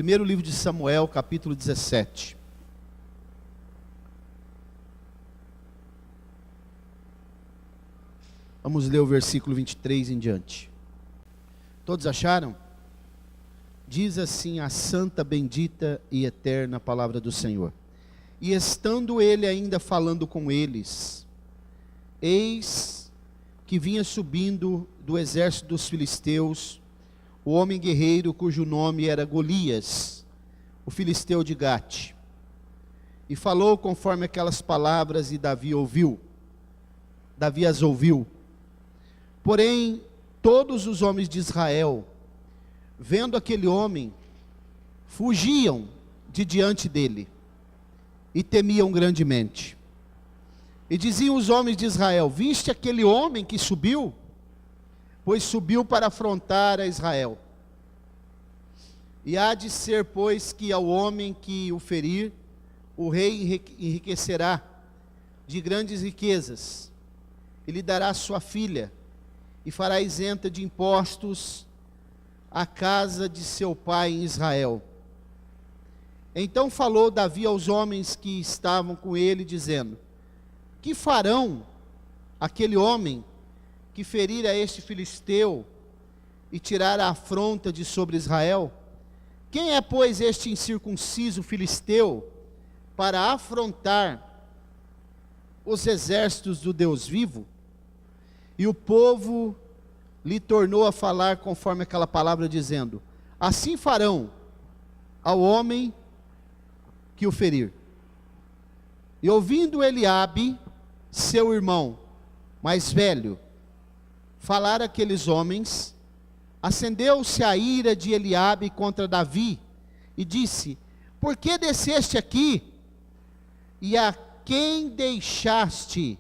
Primeiro livro de Samuel, capítulo 17. Vamos ler o versículo 23 em diante. Todos acharam? Diz assim a santa, bendita e eterna palavra do Senhor. E estando ele ainda falando com eles, eis que vinha subindo do exército dos filisteus o homem guerreiro cujo nome era Golias, o filisteu de Gate. E falou conforme aquelas palavras, e Davi as ouviu. Porém, todos os homens de Israel, vendo aquele homem, fugiam de diante dele, e temiam grandemente. E diziam os homens de Israel: viste aquele homem que subiu? Pois subiu para afrontar a Israel. E há de ser, pois, que ao homem que o ferir, o rei enriquecerá de grandes riquezas, e lhe dará sua filha, e fará isenta de impostos a casa de seu pai em Israel. Então falou Davi aos homens que estavam com ele, dizendo: que farão aquele homem que ferir a este filisteu e tirar a afronta de sobre Israel? Quem é, pois, este incircunciso filisteu para afrontar os exércitos do Deus vivo? E o povo lhe tornou a falar conforme aquela palavra, dizendo: assim farão ao homem que o ferir. E ouvindo Eliabe, seu irmão mais velho, falar aqueles homens, acendeu-se a ira de Eliabe contra Davi, e disse: por que desceste aqui? E a quem deixaste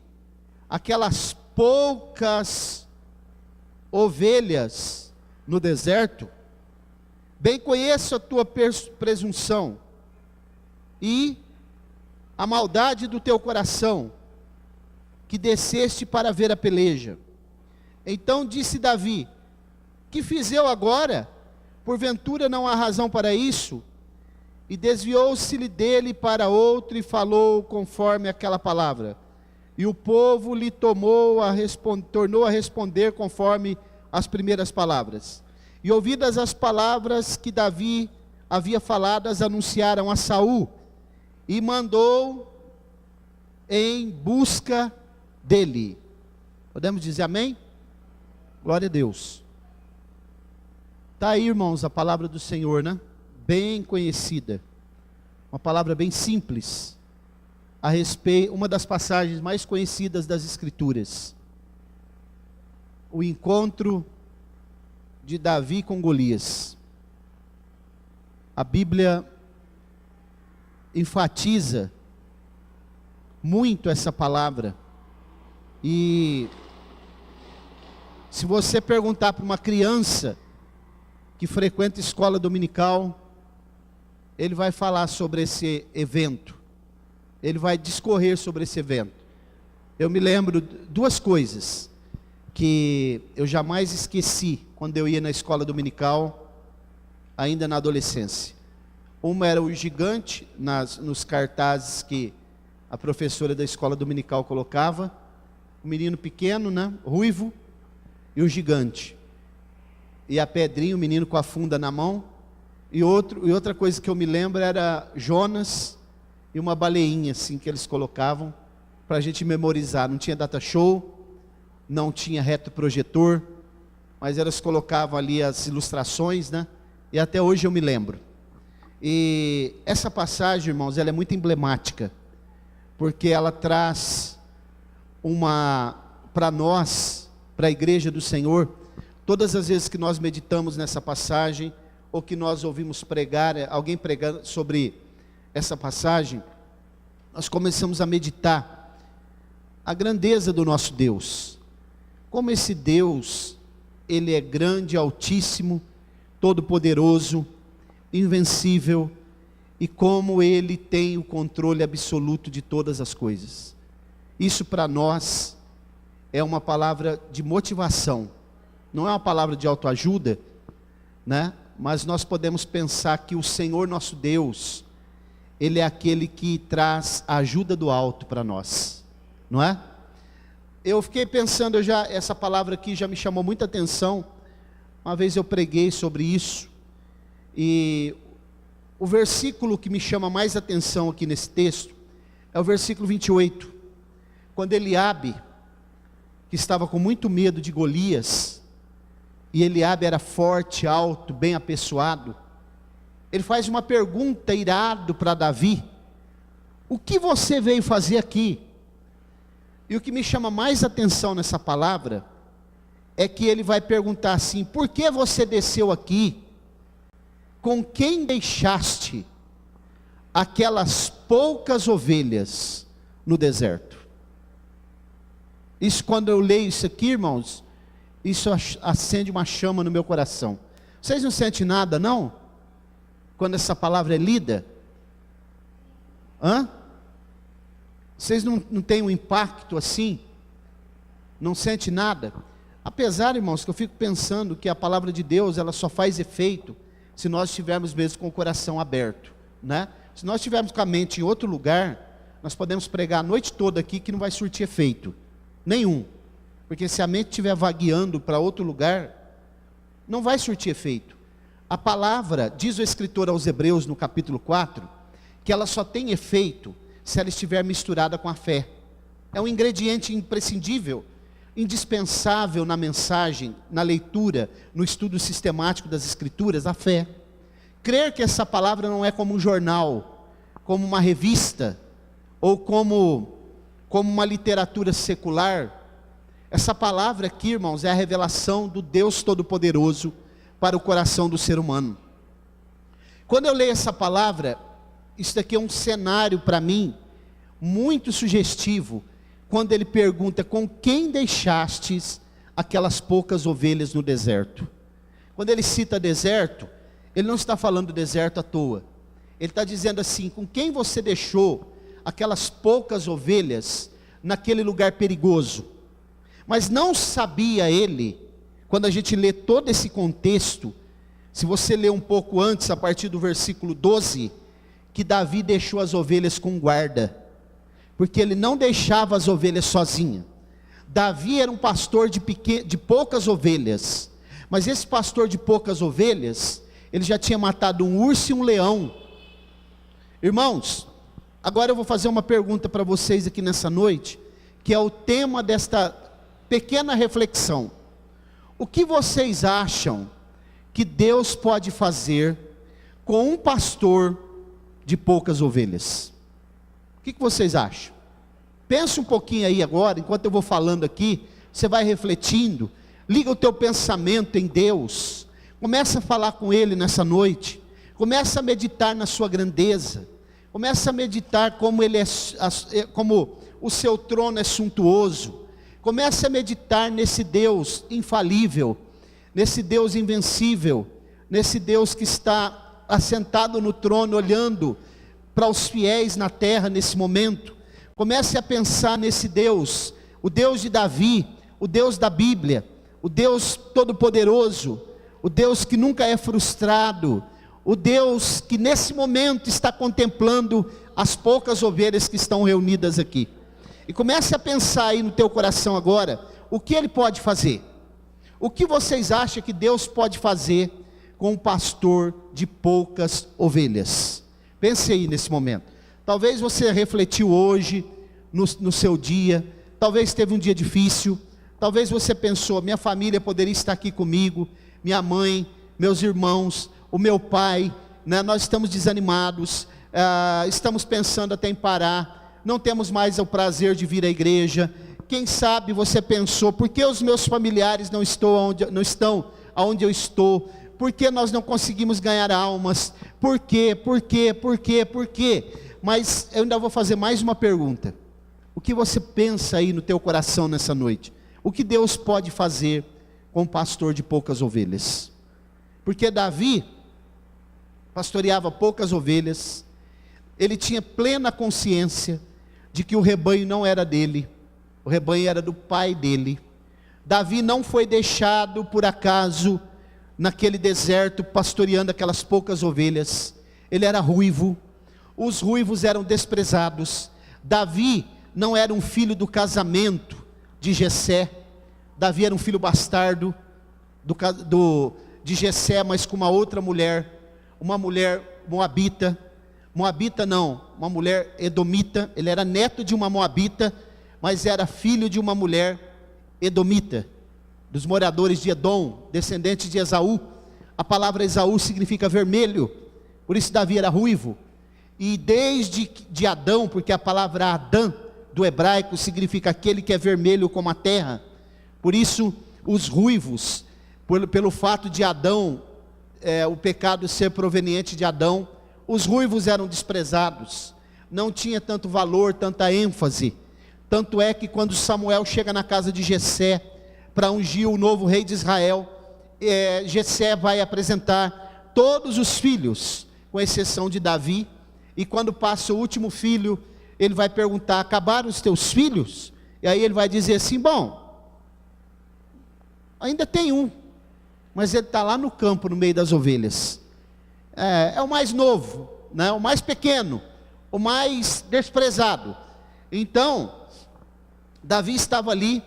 aquelas poucas ovelhas no deserto? Bem conheço a tua presunção e a maldade do teu coração, que desceste para ver a peleja. Então disse Davi: que fiz eu agora? Porventura não há razão para isso? E desviou-se-lhe dele para outro, e falou conforme aquela palavra. E o povo lhe tornou a responder conforme as primeiras palavras. E ouvidas as palavras que Davi havia falado, as anunciaram a Saul, e mandou em busca dele. Podemos dizer amém? Glória a Deus. Está aí, irmãos, a palavra do Senhor, né? Bem conhecida. Uma palavra bem simples. A respeito, uma das passagens mais conhecidas das Escrituras. O encontro de Davi com Golias. A Bíblia enfatiza muito essa palavra. E se você perguntar para uma criança que frequenta escola dominical, ele vai falar sobre esse evento. Ele vai discorrer sobre esse evento. Eu me lembro duas coisas que eu jamais esqueci quando eu ia na escola dominical, ainda na adolescência. Uma era o gigante nos cartazes que a professora da escola dominical colocava. O menino pequeno, né, ruivo, e o gigante. E a pedrinha, o menino com a funda na mão. E outra coisa que eu me lembro era Jonas e uma baleinha assim que eles colocavam para a gente memorizar. Não tinha data show, não tinha retroprojetor, mas elas colocavam ali as ilustrações, né? E até hoje eu me lembro. E essa passagem, irmãos, ela é muito emblemática, porque ela traz para nós, para a igreja do Senhor, todas as vezes que nós meditamos nessa passagem, ou que nós ouvimos pregar, alguém pregando sobre essa passagem, nós começamos a meditar a grandeza do nosso Deus. Como esse Deus, Ele é grande, altíssimo, todo-poderoso, invencível, e como Ele tem o controle absoluto de todas as coisas. Isso para nós é uma palavra de motivação, não é uma palavra de autoajuda, né? Mas nós podemos pensar que o Senhor nosso Deus, Ele é aquele que traz a ajuda do alto para nós, não é? Eu fiquei pensando, essa palavra aqui já me chamou muita atenção. Uma vez eu preguei sobre isso, e o versículo que me chama mais atenção aqui nesse texto, é o versículo 28, quando Eliabe, que estava com muito medo de Golias, e Eliabe era forte, alto, bem apessoado, ele faz uma pergunta irado para Davi: o que você veio fazer aqui? E o que me chama mais atenção nessa palavra, é que ele vai perguntar assim: por que você desceu aqui? Com quem deixaste aquelas poucas ovelhas no deserto? Isso, quando eu leio isso aqui, irmãos, isso acende uma chama no meu coração. Vocês não sentem nada, não? Quando essa palavra é lida? Vocês não têm um impacto assim? Não sentem nada? Apesar, irmãos, que eu fico pensando que a palavra de Deus, ela só faz efeito se nós estivermos mesmo com o coração aberto, né? Se nós estivermos com a mente em outro lugar, nós podemos pregar a noite toda aqui que não vai surtir efeito nenhum, porque se a mente estiver vagueando para outro lugar, não vai surtir efeito. A palavra, diz o escritor aos Hebreus no capítulo 4, que ela só tem efeito se ela estiver misturada com a fé. É um ingrediente imprescindível, indispensável na mensagem, na leitura, no estudo sistemático das Escrituras, a fé. Crer que essa palavra não é como um jornal, como uma revista, ou como uma literatura secular. Essa palavra aqui, irmãos, é a revelação do Deus Todo-Poderoso para o coração do ser humano. Quando eu leio essa palavra, isso daqui é um cenário para mim, muito sugestivo, quando ele pergunta: com quem deixastes aquelas poucas ovelhas no deserto? Quando ele cita deserto, ele não está falando do deserto à toa. Ele está dizendo assim: com quem você deixou aquelas poucas ovelhas naquele lugar perigoso? Mas não sabia ele, quando a gente lê todo esse contexto, se você ler um pouco antes, a partir do versículo 12, que Davi deixou as ovelhas com guarda, porque ele não deixava as ovelhas sozinha. Davi era um pastor de poucas ovelhas, mas esse pastor de poucas ovelhas, ele já tinha matado um urso e um leão. Irmãos, agora eu vou fazer uma pergunta para vocês aqui nessa noite, que é o tema desta pequena reflexão. O que vocês acham que Deus pode fazer com um pastor de poucas ovelhas? O que vocês acham? Pensa um pouquinho aí agora, enquanto eu vou falando aqui, você vai refletindo, liga o teu pensamento em Deus, começa a falar com Ele nessa noite, começa a meditar na sua grandeza, começa a meditar como Ele como o seu trono é suntuoso, começa a meditar nesse Deus infalível, nesse Deus invencível, nesse Deus que está assentado no trono, olhando para os fiéis na terra nesse momento. Comece a pensar nesse Deus, o Deus de Davi, o Deus da Bíblia, o Deus todo-poderoso, o Deus que nunca é frustrado, o Deus que nesse momento está contemplando as poucas ovelhas que estão reunidas aqui. E comece a pensar aí no teu coração agora, o que Ele pode fazer? O que vocês acham que Deus pode fazer com um pastor de poucas ovelhas? Pense aí nesse momento. Talvez você refletiu hoje, no seu dia, talvez teve um dia difícil, talvez você pensou: minha família poderia estar aqui comigo, minha mãe, meus irmãos, o meu pai, né? Nós estamos desanimados, estamos pensando até em parar, não temos mais o prazer de vir à igreja. Quem sabe você pensou: por que os meus familiares não estão aonde eu estou? Por que nós não conseguimos ganhar almas? Por quê? Mas eu ainda vou fazer mais uma pergunta. O que você pensa aí no teu coração nessa noite? O que Deus pode fazer com um pastor de poucas ovelhas? Porque Davi pastoreava poucas ovelhas, ele tinha plena consciência de que o rebanho não era dele, o rebanho era do pai dele. Davi não foi deixado por acaso naquele deserto, pastoreando aquelas poucas ovelhas. Ele era ruivo, os ruivos eram desprezados. Davi não era um filho do casamento de Jessé. Davi era um filho bastardo de Jessé, mas com uma outra mulher, uma mulher moabita. Moabita não, uma mulher edomita. Ele era neto de uma moabita, mas era filho de uma mulher edomita, dos moradores de Edom, descendentes de Esaú. A palavra Esaú significa vermelho, por isso Davi era ruivo. E desde de Adão, porque a palavra Adã do hebraico significa aquele que é vermelho como a terra, por isso os ruivos, pelo fato de Adão, o pecado ser proveniente de Adão, os ruivos eram desprezados, não tinha tanto valor, tanta ênfase. Tanto é que quando Samuel chega na casa de Jessé para ungir o novo rei de Israel, Jessé vai apresentar todos os filhos, com exceção de Davi. E quando passa o último filho, ele vai perguntar: acabaram os teus filhos? E aí ele vai dizer assim: bom, ainda tem um, mas ele está lá no campo, no meio das ovelhas. É o mais novo, né? O mais pequeno, o mais desprezado. Então, Davi estava ali.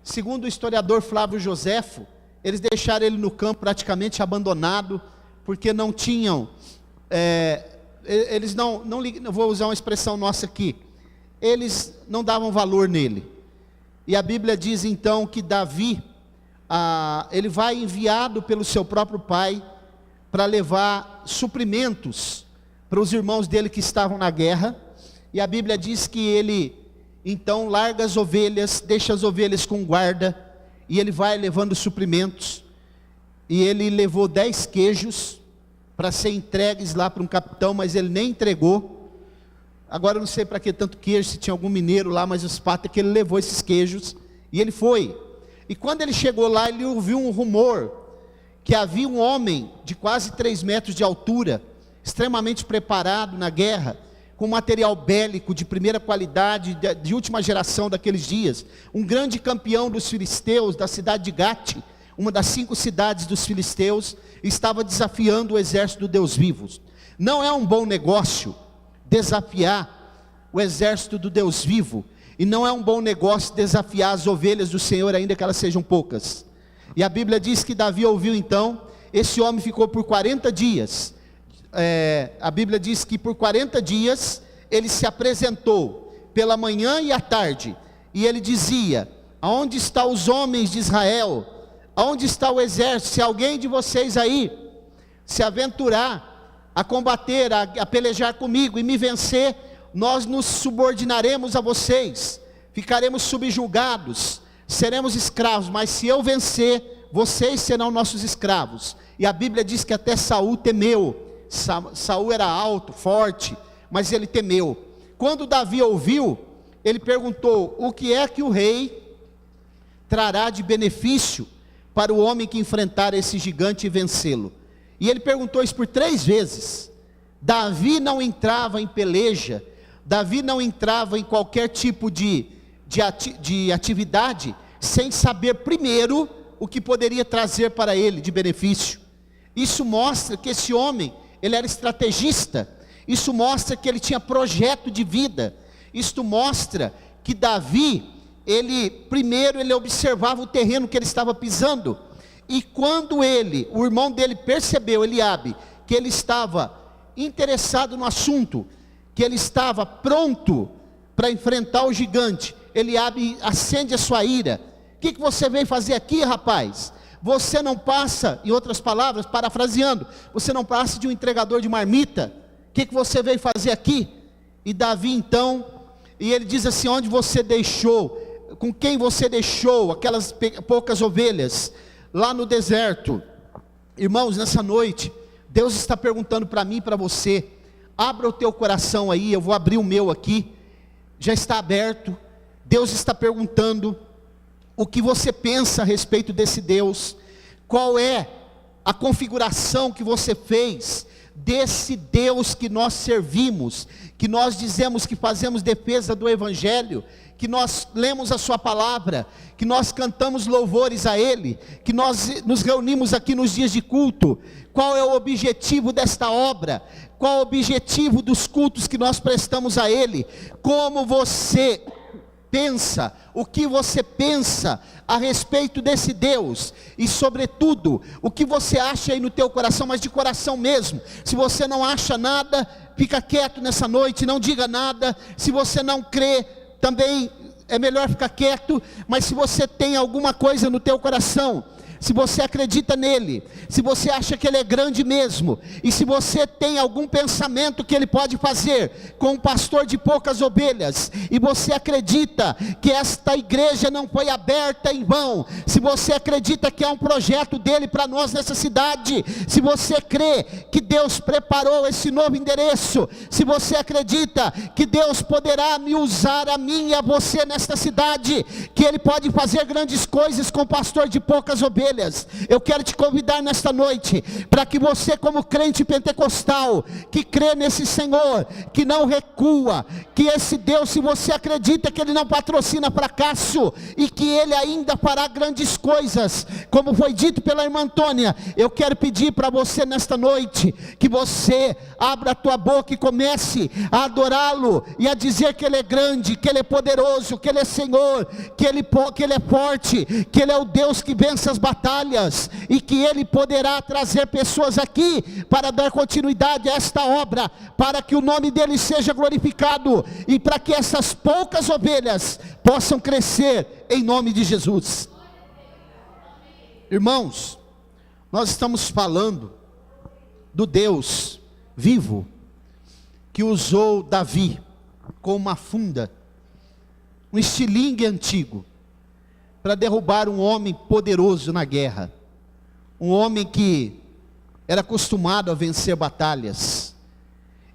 Segundo o historiador Flávio Joséfo, eles deixaram ele no campo praticamente abandonado, porque não tinham, eles não vou usar uma expressão nossa aqui, eles não davam valor nele. E a Bíblia diz então que Davi, ele vai enviado pelo seu próprio pai, para levar suprimentos para os irmãos dele que estavam na guerra. E a Bíblia diz que ele então larga as ovelhas, deixa as ovelhas com guarda, e ele vai levando suprimentos. E ele levou 10 queijos para ser entregues lá para um capitão, mas ele nem entregou. Agora eu não sei para que tanto queijo, se tinha algum mineiro lá, mas os fatos é que ele levou esses queijos, e ele foi. E quando ele chegou lá, ele ouviu um rumor, que havia um homem de quase 3 metros de altura, extremamente preparado na guerra, com material bélico de primeira qualidade, de última geração daqueles dias, um grande campeão dos filisteus, da cidade de Gate, uma das 5 cidades dos filisteus, estava desafiando o exército do Deus vivo. Não é um bom negócio desafiar o exército do Deus vivo, e não é um bom negócio desafiar as ovelhas do Senhor, ainda que elas sejam poucas. E a Bíblia diz que Davi ouviu então, esse homem ficou por 40 dias, a Bíblia diz que por 40 dias, ele se apresentou, pela manhã e à tarde, e ele dizia: aonde estão os homens de Israel? Aonde está o exército? Se alguém de vocês aí se aventurar a combater, a pelejar comigo e me vencer, nós nos subordinaremos a vocês, ficaremos subjugados, seremos escravos, mas se eu vencer, vocês serão nossos escravos. E a Bíblia diz que até Saul temeu. Saul era alto, forte, mas ele temeu. Quando Davi ouviu, ele perguntou: o que é que o rei trará de benefício para o homem que enfrentar esse gigante e vencê-lo? E ele perguntou isso por 3 vezes. Davi não entrava em peleja, Davi não entrava em qualquer tipo de atividade, sem saber primeiro o que poderia trazer para ele de benefício. Isso mostra que esse homem, ele era estrategista. Isso mostra que ele tinha projeto de vida. Isto mostra que Davi, primeiro ele observava o terreno que ele estava pisando, e quando o irmão dele percebeu, Eliabe, que ele estava interessado no assunto, que ele estava pronto para enfrentar o gigante, Eliabe acende a sua ira. O que você veio fazer aqui, rapaz? Você não passa, em outras palavras, parafraseando, você não passa de um entregador de marmita? O que você veio fazer aqui? E Davi então, e ele diz assim: onde você deixou, com quem você deixou aquelas poucas ovelhas, lá no deserto? Irmãos, nessa noite, Deus está perguntando para mim e para você. Abra o teu coração aí, eu vou abrir o meu aqui, já está aberto. Deus está perguntando o que você pensa a respeito desse Deus, qual é a configuração que você fez desse Deus que nós servimos, que nós dizemos que fazemos defesa do Evangelho, que nós lemos a sua palavra, que nós cantamos louvores a Ele, que nós nos reunimos aqui nos dias de culto. Qual é o objetivo desta obra? Qual é o objetivo dos cultos que nós prestamos a Ele? Como você pensa, o que você pensa a respeito desse Deus, e sobretudo, o que você acha aí no teu coração, mas de coração mesmo. Se você não acha nada, fica quieto nessa noite, não diga nada. Se você não crê, também é melhor ficar quieto, mas se você tem alguma coisa no teu coração, se você acredita nele, se você acha que ele é grande mesmo, e se você tem algum pensamento que ele pode fazer com um pastor de poucas ovelhas, e você acredita que esta igreja não foi aberta em vão, se você acredita que é um projeto dele para nós nessa cidade, se você crê que Deus preparou esse novo endereço, se você acredita que Deus poderá me usar a mim e a você nesta cidade, que ele pode fazer grandes coisas com o pastor de poucas ovelhas, eu quero te convidar nesta noite, para que você, como crente pentecostal, que crê nesse Senhor, que não recua, que esse Deus, se você acredita que ele não patrocina fracasso, e que ele ainda fará grandes coisas, como foi dito pela irmã Antônia, eu quero pedir para você nesta noite, que você abra a tua boca e comece a adorá-lo, e a dizer que ele é grande, que ele é poderoso, que ele é Senhor, que ele é forte, que ele é o Deus que vence as batalhas, e que ele poderá trazer pessoas aqui, para dar continuidade a esta obra, para que o nome dele seja glorificado, e para que essas poucas ovelhas possam crescer, em nome de Jesus. Irmãos, nós estamos falando do Deus vivo, que usou Davi com uma funda, um estilingue antigo, para derrubar um homem poderoso na guerra, um homem que era acostumado a vencer batalhas.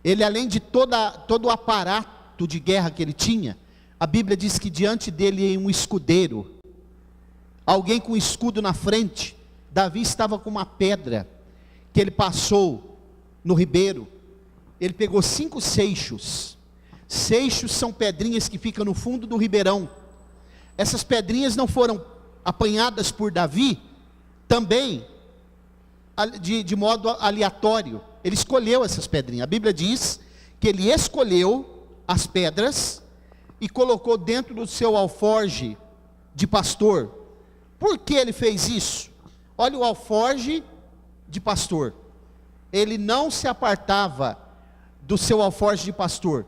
Ele, além de todo o aparato de guerra que ele tinha, a Bíblia diz que diante dele ia um escudeiro, alguém com um escudo na frente. Davi estava com uma pedra, que ele passou no ribeiro, ele pegou 5 seixos. Seixos são pedrinhas que ficam no fundo do ribeirão. Essas pedrinhas não foram apanhadas por Davi também de modo aleatório. Ele escolheu essas pedrinhas. A Bíblia diz que ele escolheu as pedras e colocou dentro do seu alforje de pastor. Por que ele fez isso? Olha o alforje de pastor. Ele não se apartava do seu alforje de pastor.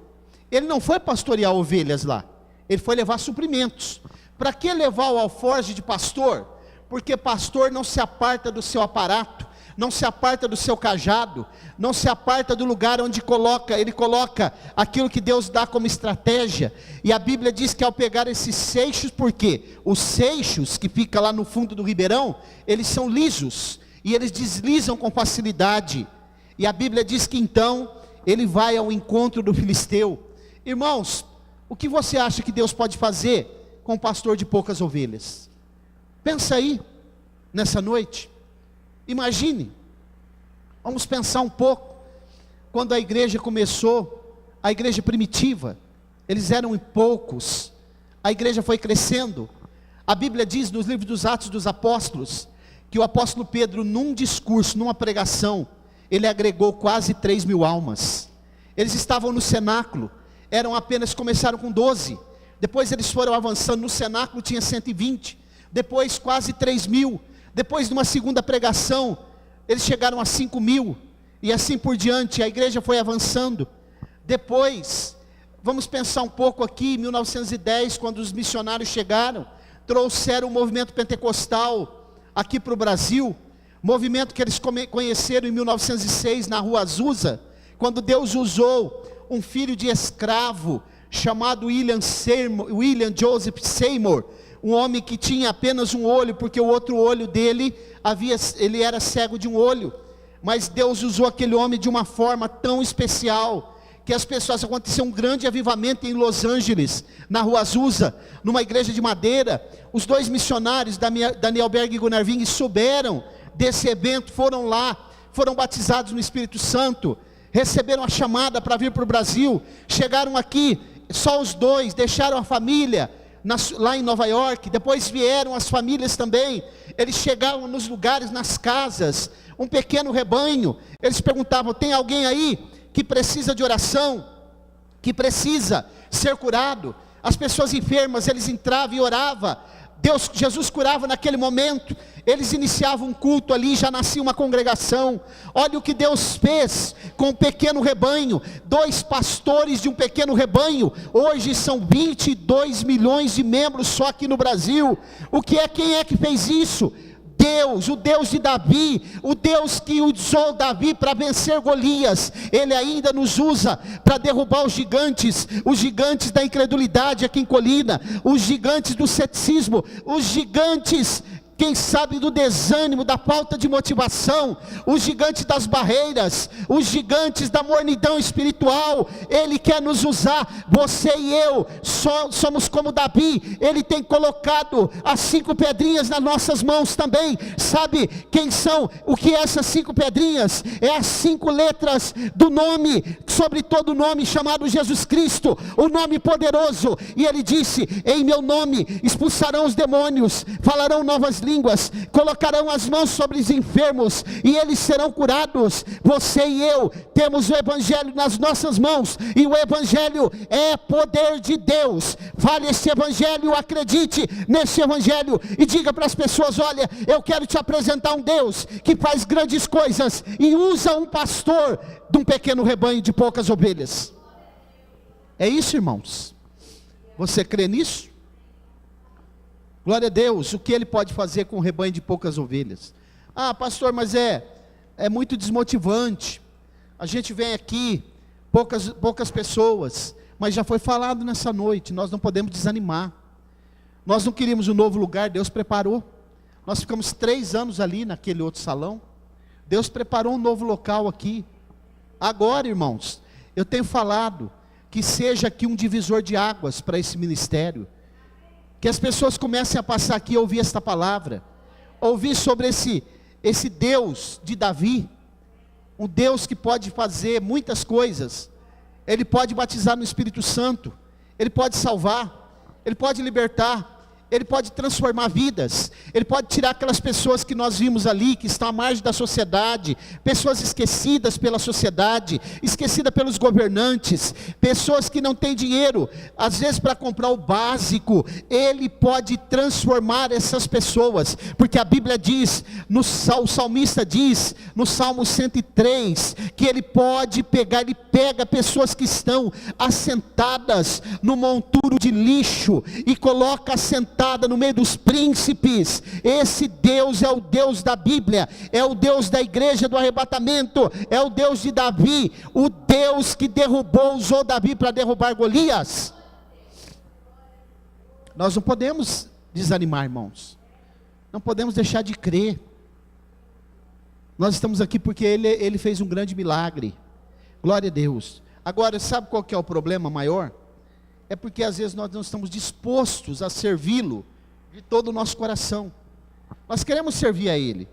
Ele não foi pastorear ovelhas lá. Ele foi levar suprimentos. Para que levar o alforje de pastor? Porque pastor não se aparta do seu aparato, não se aparta do seu cajado, não se aparta do lugar onde ele coloca aquilo que Deus dá como estratégia. E a Bíblia diz que ao pegar esses seixos, porque os seixos que ficam lá no fundo do ribeirão, eles são lisos, e eles deslizam com facilidade. E a Bíblia diz que então, ele vai ao encontro do filisteu. Irmãos, o que você acha que Deus pode fazer com um pastor de poucas ovelhas? Pensa aí, nessa noite. Imagine, vamos pensar um pouco, quando a igreja começou, a igreja primitiva, eles eram poucos, a igreja foi crescendo. A Bíblia diz nos livros dos Atos dos Apóstolos, que o apóstolo Pedro, num discurso, numa pregação, ele agregou quase 3.000 almas. Eles estavam no cenáculo, começaram com 12, depois eles foram avançando, no cenáculo tinha 120, depois quase 3.000, depois de uma segunda pregação, eles chegaram a 5.000, e assim por diante, a igreja foi avançando. Depois, vamos pensar um pouco aqui, em 1910, quando os missionários chegaram, trouxeram o movimento pentecostal aqui para o Brasil, movimento que eles conheceram em 1906, na rua Azusa, quando Deus usou um filho de escravo, chamado William Joseph Seymour, um homem que tinha apenas um olho, porque o outro olho dele, ele era cego de um olho, mas Deus usou aquele homem de uma forma tão especial, que as pessoas, aconteceu um grande avivamento em Los Angeles, na rua Azusa, numa igreja de madeira. Os 2 missionários, Daniel Berg e Gunnar Ving, souberam desse evento, foram lá, foram batizados no Espírito Santo, receberam a chamada para vir para o Brasil, chegaram aqui, só os dois, deixaram a família lá em Nova York, depois vieram as famílias também, eles chegavam nos lugares, nas casas, um pequeno rebanho, eles perguntavam: tem alguém aí que precisa de oração, que precisa ser curado? As pessoas enfermas, eles entravam e oravam, Jesus curava naquele momento, eles iniciavam um culto ali, já nascia uma congregação. Olha o que Deus fez com um pequeno rebanho, 2 pastores de um pequeno rebanho, hoje são 22 milhões de membros só aqui no Brasil. Quem é que fez isso? Deus, o Deus de Davi, o Deus que usou Davi para vencer Golias, Ele ainda nos usa para derrubar os gigantes da incredulidade aqui em Colina, os gigantes do ceticismo, os gigantes, quem sabe, do desânimo, da falta de motivação, os gigantes das barreiras, os gigantes da mornidão espiritual. Ele quer nos usar. Você e eu somos como Davi, ele tem colocado as 5 pedrinhas nas nossas mãos também. Sabe quem são? O que é essas 5 pedrinhas? É as 5 letras do nome, sobre todo nome, chamado Jesus Cristo, o nome poderoso. E ele disse: em meu nome expulsarão os demônios, falarão novas línguas, colocarão as mãos sobre os enfermos e eles serão curados. Você e eu temos o Evangelho nas nossas mãos, e o Evangelho é poder de Deus. Fale esse Evangelho, acredite nesse Evangelho e diga para as pessoas: olha, eu quero te apresentar um Deus que faz grandes coisas e usa um pastor de um pequeno rebanho de poucas ovelhas. É isso, irmãos. Você crê nisso? Glória a Deus. O que ele pode fazer com um rebanho de poucas ovelhas? Ah, pastor, mas é muito desmotivante. A gente vem aqui, poucas pessoas, mas já foi falado nessa noite, nós não podemos desanimar. Nós não queríamos um novo lugar, Deus preparou. Nós ficamos 3 anos ali naquele outro salão. Deus preparou um novo local aqui. Agora, irmãos, eu tenho falado que seja aqui um divisor de águas para esse ministério. Que as pessoas comecem a passar aqui e ouvir esta palavra, ouvir sobre esse Deus de Davi, um Deus que pode fazer muitas coisas. Ele pode batizar no Espírito Santo, Ele pode salvar, Ele pode libertar, Ele pode transformar vidas, Ele pode tirar aquelas pessoas que nós vimos ali, que estão à margem da sociedade, pessoas esquecidas pela sociedade, esquecidas pelos governantes, pessoas que não têm dinheiro, às vezes para comprar o básico. Ele pode transformar essas pessoas, porque a Bíblia diz, o salmista diz, no Salmo 103, que Ele pode pegar, Ele pega pessoas que estão assentadas no monturo de lixo, e coloca assentadas no meio dos príncipes. Esse Deus é o Deus da Bíblia, é o Deus da igreja do arrebatamento, é o Deus de Davi, o Deus que usou Davi para derrubar Golias. Nós não podemos desanimar, irmãos, não podemos deixar de crer. Nós estamos aqui porque Ele fez um grande milagre, glória a Deus. Agora, sabe qual que é o problema maior? É porque às vezes nós não estamos dispostos a servi-lo de todo o nosso coração. Nós queremos servir a Ele,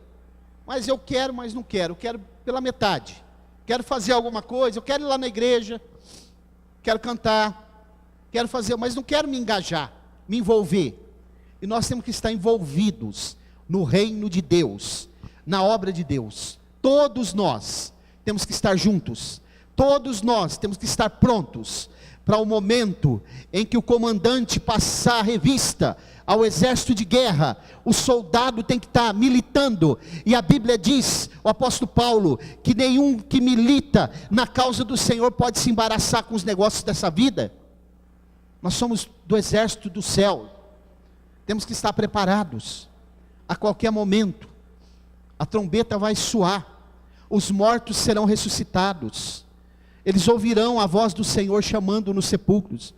mas eu quero, mas não quero, eu quero pela metade. Quero fazer alguma coisa, eu quero ir lá na igreja, quero cantar, quero fazer, mas não quero me engajar, me envolver. E nós temos que estar envolvidos no reino de Deus, na obra de Deus. Todos nós temos que estar juntos, todos nós temos que estar prontos para o momento em que o comandante passar a revista ao exército de guerra. O soldado tem que estar militando, e a Bíblia diz, o apóstolo Paulo, que nenhum que milita na causa do Senhor pode se embaraçar com os negócios dessa vida. Nós somos do exército do céu, temos que estar preparados. A qualquer momento a trombeta vai soar, os mortos serão ressuscitados, eles ouvirão a voz do Senhor chamando nos sepulcros.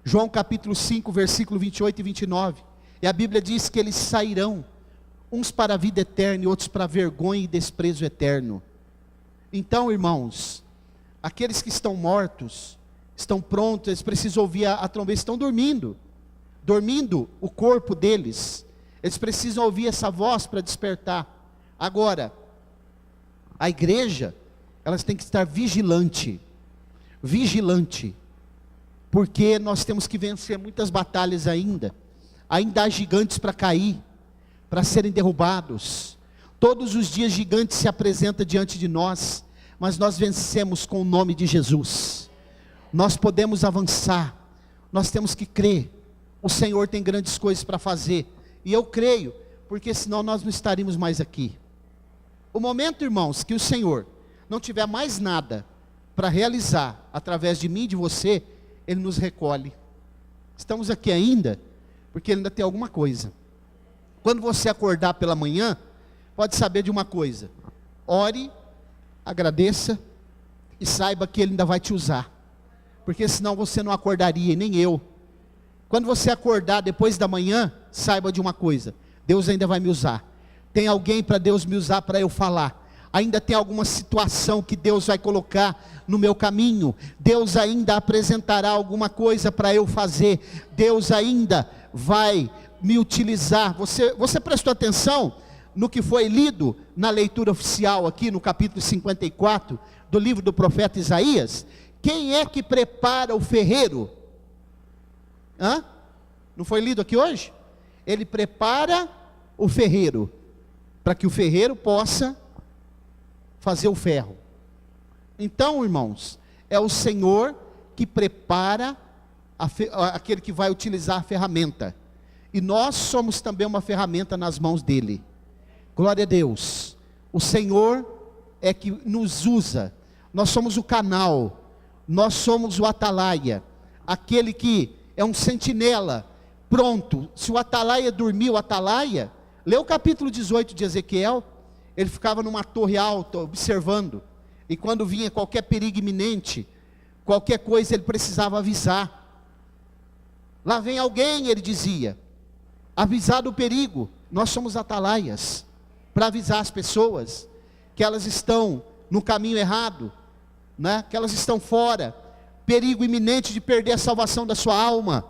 João capítulo 5, versículo 28 e 29. E a Bíblia diz que eles sairão, uns para a vida eterna e outros para a vergonha e desprezo eterno. Então, irmãos, aqueles que estão mortos, estão prontos, eles precisam ouvir a trombeta, estão dormindo o corpo deles. Eles precisam ouvir essa voz para despertar. Agora, A igreja, elas têm que estar vigilante, porque nós temos que vencer muitas batalhas ainda há gigantes para cair, para serem derrubados. Todos os dias gigantes se apresentam diante de nós, mas nós vencemos com o nome de Jesus. Nós podemos avançar, nós temos que crer. O Senhor tem grandes coisas para fazer, e eu creio, porque senão nós não estaríamos mais aqui. O momento, irmãos, que o Senhor não tiver mais nada para realizar através de mim e de você, Ele nos recolhe. Estamos aqui ainda, porque Ele ainda tem alguma coisa. Quando você acordar pela manhã, pode saber de uma coisa: ore, agradeça, e saiba que Ele ainda vai te usar, porque senão você não acordaria, e nem eu. Quando você acordar depois da manhã, saiba de uma coisa: Deus ainda vai me usar. Tem alguém para Deus me usar para eu falar. Ainda tem alguma situação que Deus vai colocar no meu caminho. Deus ainda apresentará alguma coisa para eu fazer. Deus ainda vai me utilizar. Você prestou atenção no que foi lido na leitura oficial aqui no capítulo 54 do livro do profeta Isaías? Quem é que prepara o ferreiro? Não foi lido aqui hoje? Ele prepara o ferreiro, para que o ferreiro possa fazer o ferro. Então, irmãos, é o Senhor que prepara aquele que vai utilizar a ferramenta, e nós somos também uma ferramenta nas mãos dele. Glória a Deus. O Senhor é que nos usa. Nós somos o canal, nós somos o atalaia, aquele que é um sentinela, pronto. Se o atalaia dormir, o atalaia, lê o capítulo 18 de Ezequiel, ele ficava numa torre alta, observando, e quando vinha qualquer perigo iminente, qualquer coisa, ele precisava avisar. Lá vem alguém, ele dizia, avisar do perigo. Nós somos atalaias, para avisar as pessoas, que elas estão no caminho errado, né? Que elas estão fora, perigo iminente de perder a salvação da sua alma.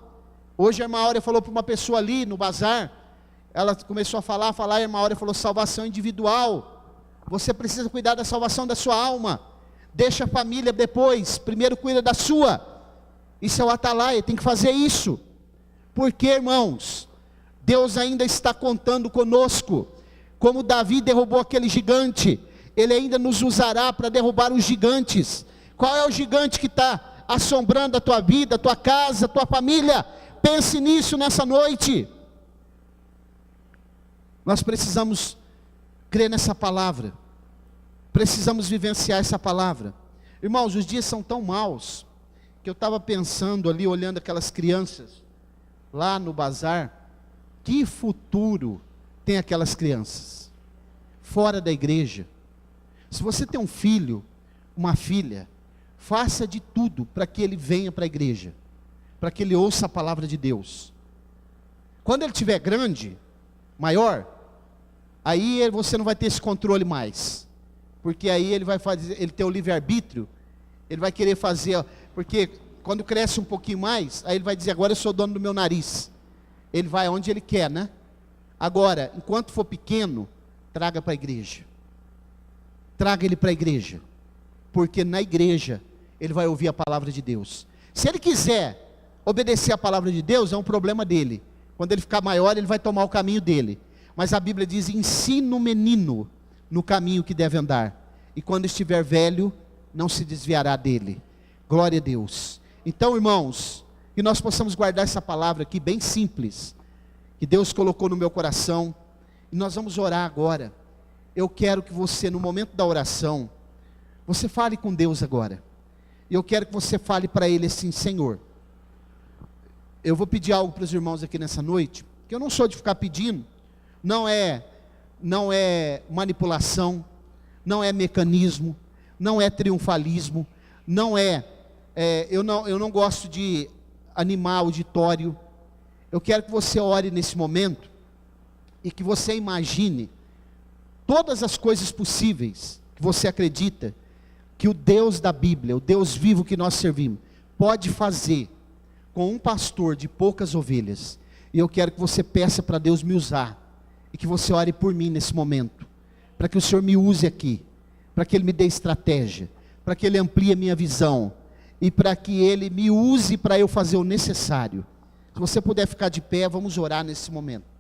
Hoje a irmã Áurea falou para uma pessoa ali no bazar, ela começou a falar, e a irmã Áurea falou: salvação individual, você precisa cuidar da salvação da sua alma, deixa a família depois, primeiro cuida da sua. Isso é o atalaia, tem que fazer isso, porque, irmãos, Deus ainda está contando conosco. Como Davi derrubou aquele gigante, Ele ainda nos usará para derrubar os gigantes. Qual é o gigante que está assombrando a tua vida, a tua casa, a tua família? Pense nisso nessa noite. Nós precisamos crer nessa palavra, precisamos vivenciar essa palavra. Irmãos, os dias são tão maus, que eu estava pensando ali, olhando aquelas crianças, lá no bazar, que futuro tem aquelas crianças, fora da igreja. Se você tem um filho, uma filha, faça de tudo para que ele venha para a igreja, para que ele ouça a palavra de Deus. Quando ele estiver grande, maior, aí você não vai ter esse controle mais, porque aí ele vai fazer, ele tem o livre-arbítrio, ele vai querer fazer, porque quando cresce um pouquinho mais, aí ele vai dizer: agora eu sou dono do meu nariz. Ele vai onde ele quer, né? Agora, enquanto for pequeno, traga para a igreja, traga ele para a igreja, porque na igreja ele vai ouvir a palavra de Deus. Se ele quiser obedecer a palavra de Deus, é um problema dele. Quando ele ficar maior, ele vai tomar o caminho dele. Mas a Bíblia diz: ensina o menino no caminho que deve andar, e quando estiver velho, não se desviará dele. Glória a Deus. Então, irmãos, que nós possamos guardar essa palavra aqui, bem simples, que Deus colocou no meu coração, e nós vamos orar agora. Eu quero que você, no momento da oração, você fale com Deus agora, e eu quero que você fale para Ele assim: Senhor, eu vou pedir algo para os irmãos aqui nessa noite, que eu não sou de ficar pedindo, não é manipulação, não é mecanismo, não é triunfalismo, eu não gosto de animar auditório. Eu quero que você ore nesse momento, e que você imagine todas as coisas possíveis, que você acredita, que o Deus da Bíblia, o Deus vivo que nós servimos, pode fazer com um pastor de poucas ovelhas. E eu quero que você peça para Deus me usar, e que você ore por mim nesse momento, para que o Senhor me use aqui, para que Ele me dê estratégia, para que Ele amplie a minha visão, e para que Ele me use para eu fazer o necessário. Se você puder ficar de pé, vamos orar nesse momento.